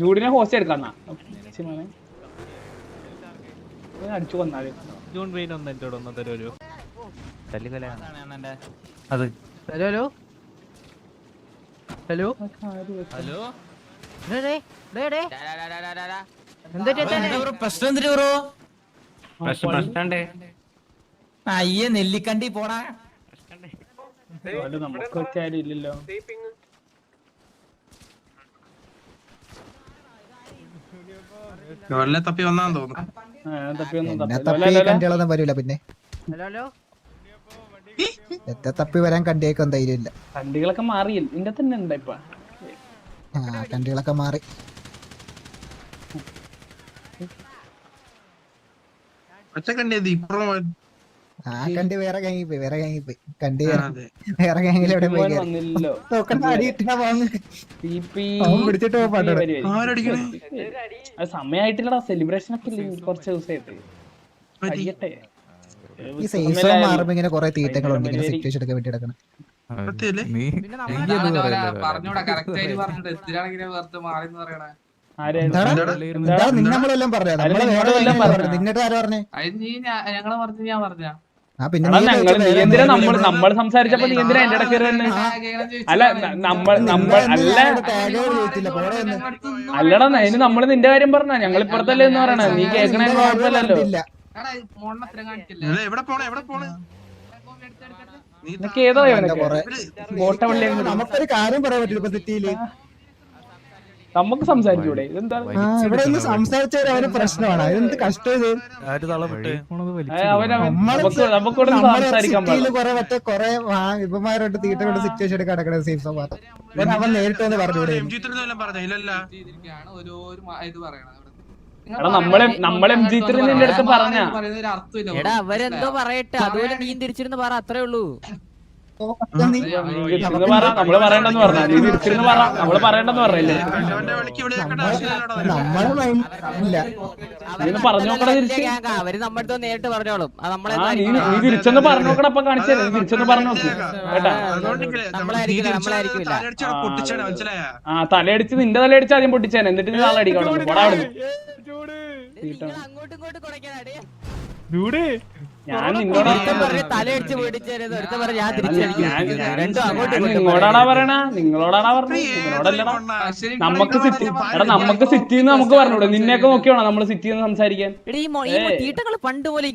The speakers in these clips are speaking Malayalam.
ജൂഡിനെ ഹോസ്റ്റ് എടുക്കാന്നാ അടിച്ചു കൊന്നാല് ജൂൺ പെയിൻ ഒന്ന് എന്നോട് ഒന്ന് തരുമല്ലോ. അത് ഹലോ ഹലോ ഹലോ പ്രശ്നം എന്തിനു ബ്രോ? പ്രശ്നണ്ടേ അയ്യേ നെല്ലിക്കണ്ടി പോടാ. നമുക്ക് വെച്ചാലും ഇല്ലല്ലോ. തപ്പി വന്നാന്ന് തോന്നുന്നു. കണ്ടികളൊന്നും വരൂല. പിന്നെ തപ്പി വരാൻ കണ്ടിയേക്കും ധൈര്യമില്ല. കണ്ടികളൊക്കെ മാറിയില്ല ഇതിന്റെ തന്നെ ഉണ്ട് ഇപ്പൊ. കണ്ടികളൊക്കെ മാറി. കണ്ടി വേറെ ഗാങ്ങിപ്പോയി കണ്ടി വേറെ ഗാങ്ങിൽ എവിടെ പോയി പിടിച്ചിട്ട് സമയായിട്ടില്ലടാ. സെലിബ്രേഷൻ ഒക്കെ ഇല്ലേ കുറച്ച് ദിവസമായിട്ട്. ഈ സൈസ് മാറുമ്പോ ഇങ്ങനെ കൊറേ തീറ്റങ്ങളുണ്ട് ഇങ്ങനെ സിറ്റുവേഷൻ എടുക്കാൻ വേണ്ടി എടുക്കണം. നമ്മളെല്ലാം പറഞ്ഞു നിന്നിട്ട് ആര് പറഞ്ഞേ? നമ്മൾ സംസാരിച്ചപ്പോ നീ എന്തിനാ എന്റെ ഇടയ്ക്ക് തന്നെ? അല്ല അല്ലടാ അതിന് നമ്മള് നിന്റെ കാര്യം പറഞ്ഞ ഞങ്ങൾ ഇപ്പുറത്തല്ലേ എന്ന് പറയണ. നീ കേൾക്കണേ കുഴപ്പമില്ലല്ലോ. നിനക്ക് ഏതോ നമുക്കൊരു കാര്യം പറയാൻ പറ്റില്ല. ഇപ്പൊ സിറ്റിയില് നമുക്ക് സംസാരിച്ചൂടെ? ഇതെന്താ ഇവിടെ ഒന്ന് സംസാരിച്ചവര് അവര് പ്രശ്നമാണ്. അതെന്ത് കഷ്ടം. കൊറേ മറ്റേ കൊറേ വിഭവമാരോട്ട് തീറ്റ കൊണ്ട് സിറ്റുവേഷൻ എടുക്കാൻ കിടക്കണ സേഫ് സമാർ അവൻ നേരിട്ട് വന്ന് പറഞ്ഞൂടെ? നമ്മളെ നിന്റെ അടുത്ത് പറഞ്ഞ അവരെന്തോ പറയട്ടെ. അതുപോലെ നീ തിരിച്ചിരുന്ന് പറ. അത്രേ ഉള്ളൂ. നമ്മള് പറയണ്ടെന്ന് പറഞ്ഞ നീ തിരിച്ചിരുന്ന് പറ. നമ്മള് പറയണ്ടെന്ന് പറഞ്ഞില്ലേ? പറഞ്ഞു നോക്കണ തിരിച്ച്. അവര് നമ്മുടെ നേരിട്ട് പറഞ്ഞോളും. നീ തിരിച്ചൊന്ന് പറഞ്ഞു നോക്കണം. അപ്പൊ കാണിച്ചു നീ തിരിച്ചൊന്ന് പറഞ്ഞു നോക്ക് കേട്ടാ. തലയടിച്ച് നിന്റെ തലയടിച്ച് ആദ്യം പൊട്ടിച്ചേനെ. എന്നിട്ട് നീ നാളെ അടിക്കണം. ഞാൻ നിങ്ങളോടാണാ പറയണ? നിങ്ങളോടാണാ പറഞ്ഞത്? നിങ്ങളോടല്ലടാ. നമുക്ക് സിറ്റിന്ന് നമുക്ക് പറഞ്ഞൂടെ? നിന്നെയൊക്കെ നോക്കിയാണോ നമ്മള് സിറ്റിന്ന് സംസാരിക്കാൻ? പണ്ട് പോലെ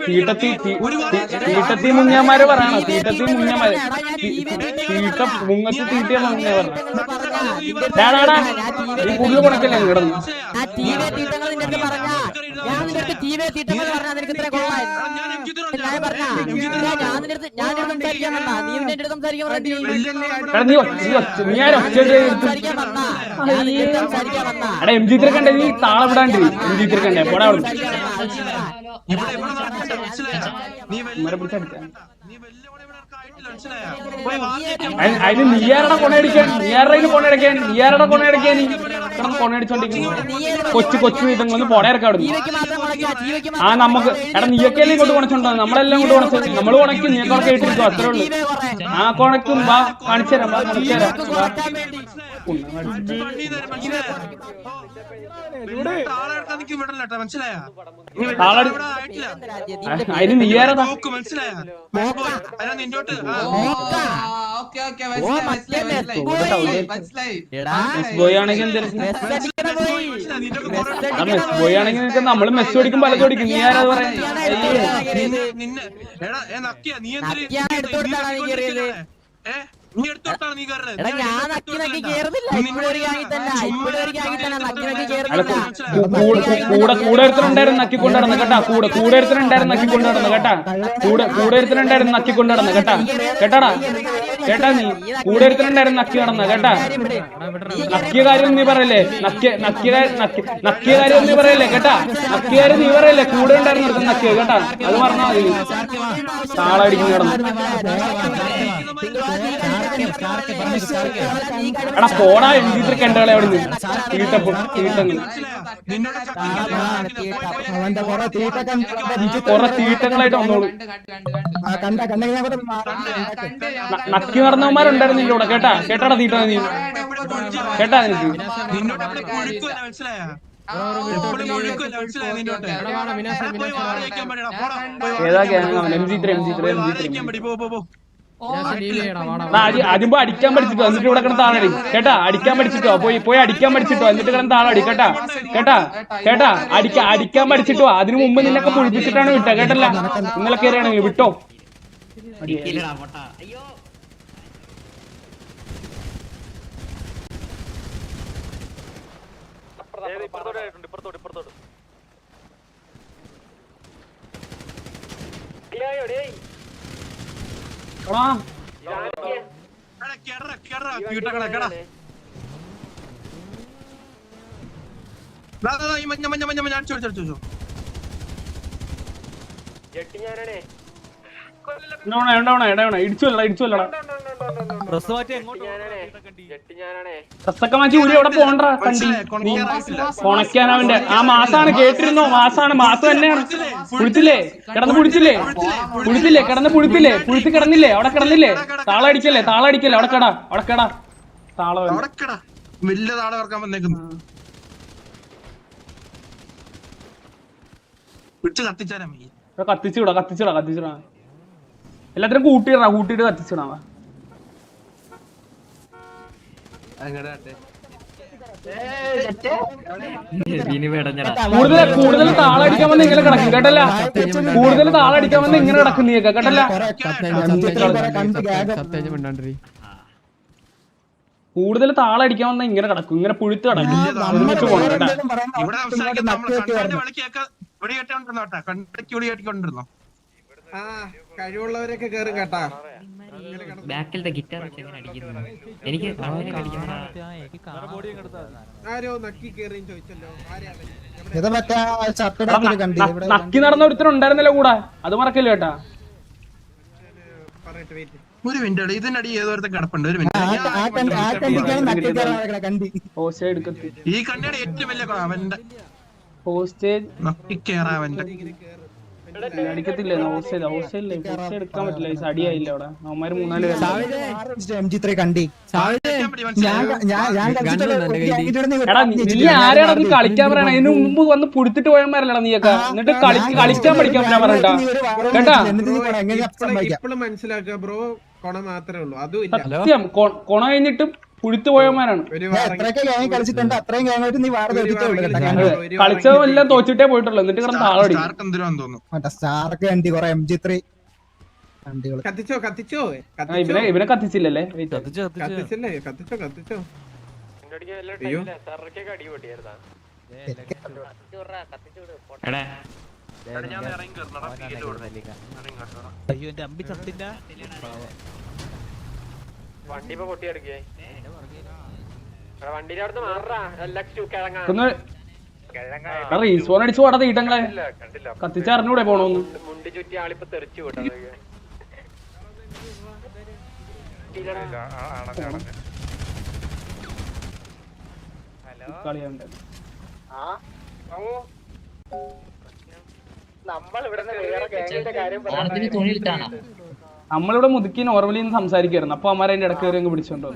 തീട്ടത്തി മുങ്ങിയന്മാര് പറയണ. തീട്ടത്തി മുങ്ങിയന്മാര് മുങ്ങത്ത് തീറ്റിയ മുങ്ങിയ പറഞ്ഞു. കൂടുതൽ കൊടുക്കല്ലേ കിടന്നു? എം ജി കണ്ടേ നീ താളെ വിടാണ്ട്. എം ജി കണ്ടേ പോടാ. അതിന് നീയാരുടെ കൊണയടിക്കാൻ നീയാരുടെ കൊണയടിക്കാൻ നീ കിടന്ന് കൊണയടിച്ചോണ്ടിരിക്കുന്നു. കൊച്ചു ഇതൊന്നും പൊടയിറക്കാം അവിടെ. നമുക്ക് നീയൊക്കെയല്ലേ ഇങ്ങോട്ട് കൊണച്ചുണ്ടോ? നമ്മളെല്ലാം കൊണ്ട് കൊണച്ചു. നമ്മള് കൊണക്കും നീക്കൊക്കെ ഇട്ടിരിക്കും. അത്രേ ഉള്ളൂ. ആ കൊണക്കും വാ കാണിച്ചു തരാം. അതിന് നീയാരതാ? ബോയാണെങ്കിൽ നമ്മള് മെസ് ഓടിക്കും പലതും ഓടിക്കും. നീ ആരാ പറയാ? കൂടെ ഒരുത്തനുണ്ടായിരുന്നു നക്കിക്കൊണ്ട് നടന്നു കേട്ടാ. കൂടെ ഒരുത്തനുണ്ടായിരുന്നു നക്കിക്കൊണ്ട് നടന്നു കേട്ടാ. കൂടെ ഒരുത്തനുണ്ടായിരുന്നു നക്കിക്കൊണ്ട് നടന്നു കേട്ടാ. കേട്ടാടാ നീ കൂടെ ഒരുത്തനുണ്ടായിരുന്നു നക്കി നടന്ന കേട്ടാ. നക്കിയ കാര്യം നീ പറയല്ലേ? നക്കിയ കാര്യം നീ പറയല്ലേ കേട്ടാ. നക്കിയ കാര്യം നീ പറയല്ലേ? കൂടെ ഉണ്ടായിരുന്നു നക്കിയ കേട്ടാ. അത് പറഞ്ഞാ മതി. താളടിക്കുന്നു കിടന്നു. എടാ പോടാ. എന്തിട്ട് കണ്ടകളെ അവിടെ നിന്ന് കൊറേ തീട്ടങ്ങളായിട്ട് വന്നോളൂ. നക്കി നടന്നവന്മാരുണ്ടായിരുന്നില്ല ഇവിടെ കേട്ടാ. കേട്ടാടാ തീട്ട നീ കേട്ടാ നിനക്ക് ഏതാ ഗ്യാങ് അവൻ MG3 ആദ്യം അടിക്കാൻ പഠിച്ചിട്ടോ എന്നിട്ട് ഇവിടെ കിടന്ന് താളടി കേട്ടാ അടിക്കാൻ പഠിച്ചിട്ടോ പോയി അടിക്കാൻ പഠിച്ചിട്ടോ എന്നിട്ട് കിടന്ന് താളടി കേട്ടാ അടിക്കാൻ പഠിച്ചിട്ടോ അതിനു മുമ്പ് നിന്നൊക്കെ പൊളിപ്പിച്ചിട്ടാണ് വിട്ട കേട്ടല്ല ഇന്നലെ കയറിയാണ് വിട്ടോ ഇടിച്ചുവല്ലടാ ഡ്രസ്സൊക്കെ മാറ്റി ഊരി അവിടെ പോണ്ടാ കണ്ടി കൊണക്കാനവന്റെ ആ മാസാണ് കേട്ടിരുന്നോ മാസം തന്നെയാണ് പുളിച്ചില്ലേ പുളിച്ച് കിടന്നില്ലേ അവിടെ കിടന്നില്ലേ താളടിക്കല്ലേ അവിടെ കടാ താളം വലിയ താളം ഇറക്കാൻ വന്നേക്കുന്നു കത്തിച്ചിടാ എല്ലാത്തിനും കൂട്ടിയിട്ട് കത്തിച്ചിടാ കൂടുതൽ താളടിക്കാൻ വന്ന് ഇങ്ങനെ കിടക്കും കേട്ടല്ല കൂടുതൽ താളടിക്കാൻ വന്ന് ഇങ്ങനെ കിടക്കും നീ കേട്ടല്ല കൂടുതൽ താളടിക്കാൻ വന്ന ഇങ്ങനെ കിടക്കും ഇങ്ങനെ പുഴുത്ത് കിടക്കും കഴിവുള്ളവരൊക്കെ കേറി കേട്ടാ ബാക്കിലത്തെ ഗിറ്റാർ എനിക്ക് ആരോ നക്കി കേറിയും ചോദിച്ചല്ലോ നക്കി നടന്ന ഒരുത്തരുണ്ടായിരുന്നല്ലോ കൂടെ അത് മറക്കല്ലോ കേട്ടാ ഒരു മിനിറ്റ് ഇതിനടി ഏതോരത്തെ കിടപ്പുണ്ട് ഒരു മിനിറ്റ് ഈ കണ്ണയുടെ ഏറ്റവും വലിയ അവന്റെ ഹോസ്റ്റേജ് നക്കി കേറാവന്റെ അടിക്കത്തില്ലേ ഹോസ്റ്റേജില്ലേ എടുക്കാൻ പറ്റില്ല അടിയായില്ല അവിടെ അവന്മാര് 3-4 കണ്ടി എടാ നീ ആരാണ് നീ കളിക്കാൻ പറയണ അതിന് മുമ്പ് വന്ന് പുടുത്തിട്ട് പോയമാരല്ലടാ നീയൊക്കെ എന്നിട്ട് കളിക്കാൻ പഠിക്കാൻ പറ്റാൻ പറയട്ടാ കേട്ടാ ഇപ്പോഴും മനസ്സിലാക്കുക ബ്രോ കൊണ മാത്രമേ ഉള്ളൂ അതും സത്യം കൊണ കഴിഞ്ഞിട്ട് പുഴുത്തു പോയമാരാണ് കളിച്ചതെല്ലാം തോച്ചിട്ടേ പോയിട്ടുള്ളൂ എന്നിട്ട് കിടന്ന് താളടി ഇവനെ കത്തിച്ചില്ലല്ലേ വണ്ടി പൊട്ടിയെടുക്കേ വണ്ടിന്റെ അടുത്ത് റീസ്പോൺ അടിച്ചു പോടാ തീട്ടങ്ങളെ കത്തിച്ചറിഞ്ഞൂടെ പോണോന്ന് മുണ്ടി ചുറ്റി ആളിപ്പോ തെറിച്ചു വിട്ടു നമ്മളിവിടെ മുതുക്കി നോർമലി സംസാരിക്കായിരുന്നു അപ്പൊ അമ്മാരെ അതിന്റെ ഇടയ്ക്ക് അങ്ങ് പിടിച്ചോണ്ടോ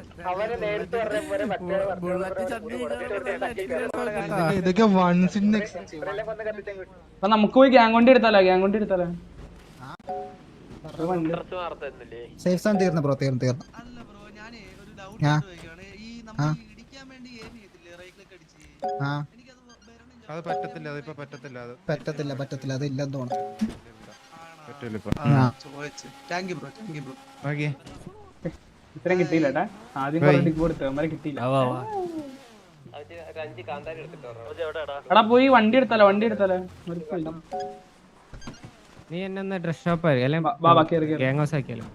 അപ്പൊ നമുക്ക് പോയി ഗ്യാങ് വണ്ടി എടുത്താലോ സേഫ് സോൺ തീർന്നു ബ്രോ തീർന്നു പറ്റത്തില്ല അത് ഇല്ലെന്ന് തോന്നുന്നു ഇത്രയും കിട്ടിയില്ല ആദ്യം കിട്ടിയില്ല എടാ പോയി വണ്ടി എടുത്താലോ നീ എന്നെ ഡ്രസ് ഷോപ്പ് ബാബാ കേറി ഗ്യാങ് ഹൗസ് ആക്കിയാലോ